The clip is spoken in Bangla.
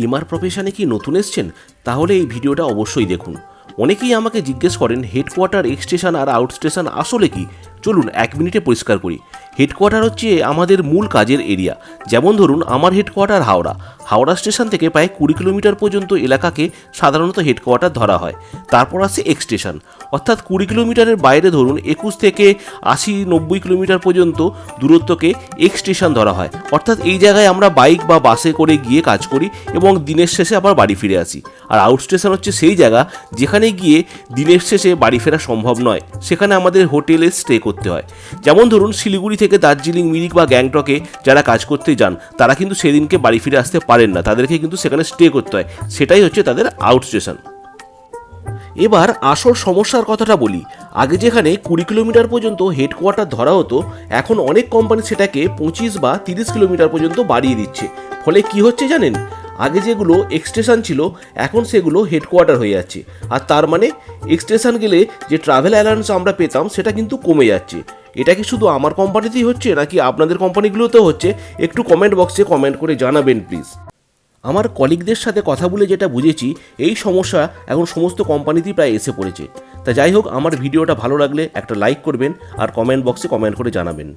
এমআর প্রফেশনে কি নতুন এসছেন? তাহলে এই ভিডিওটা অবশ্যই দেখুন। অনেকেই আমাকে জিজ্ঞেস করেন হেডকোয়ার্টার, এক্স স্টেশন আর আউট স্টেশন আসলে কি। চলুন 1 মিনিটে পরিষ্কার করি। হেডকোয়ার্টার হচ্ছে আমাদের মূল কাজের এরিয়া। যেমন ধরুন আমার হেডকোয়ার্টার হাওড়া স্টেশন থেকে প্রায় 20 কিলোমিটার পর্যন্ত এলাকাকে সাধারণত হেডকোয়ার্টার ধরা হয়। তারপর আসে এক্স স্টেশন, অর্থাৎ 20 কিলোমিটারের বাইরে ধরুন 21 থেকে 80-90 কিলোমিটার পর্যন্ত দূরত্বকে এক্স স্টেশন ধরা হয়। অর্থাৎ এই জায়গায় আমরা বাইক বা বাসে করে গিয়ে কাজ করি এবং দিনের শেষে আবার বাড়ি ফিরে আসি। আর আউট স্টেশন হচ্ছে সেই জায়গা যেখানে গিয়ে দিনের শেষে বাড়ি ফেরা সম্ভব নয়, সেখানে আমাদের হোটেলে স্টে করতে হয়। যেমন ধরুন শিলিগুড়ি থেকে দার্জিলিং, মিরিক বা গ্যাংটকে যারা কাজ করতে যান তারা কিন্তু সেদিনকে বাড়ি ফিরে আসতে পারেন না, তাদেরকে কিন্তু সেখানে স্টে করতে হয়। সেটাই হচ্ছে তাদের আউট স্টেশন। এবার আসল সমস্যার কথাটা বলি। আগে যেখানে 20 কিলোমিটার পর্যন্ত হেডকোয়ার্টার ধরা হতো, এখন অনেক কোম্পানি সেটাকে 25 বা 30 কিলোমিটার পর্যন্ত বাড়িয়ে দিচ্ছে। ফলে কি হচ্ছে জানেন? আগে যেগুলো এক্সটেশন ছিল এখন সেগুলো হেডকোয়ার্টার হয়ে যাচ্ছে। আর তার মানে এক্সটেশন গেলে যে ট্রাভেল অ্যালাউন্স আমরা পেতাম সেটা কিন্তু কমে যাচ্ছে। এটা কি শুধু আমার কোম্পানিতেই হচ্ছে নাকি আপনাদের কোম্পানিগুলোতেও হচ্ছে? একটু কমেন্ট বক্সে কমেন্ট করে জানাবেন প্লিজ। আমার কলিগদের সাথে কথা বলে যেটা বুঝেছি, এই সমস্যা এখন সমস্ত কোম্পানিতেই প্রায় এসে পড়েছে। তা যাই হোক, আমার ভিডিওটা ভালো লাগলে একটা লাইক করবেন আর কমেন্ট বক্সে কমেন্ট করে জানাবেন।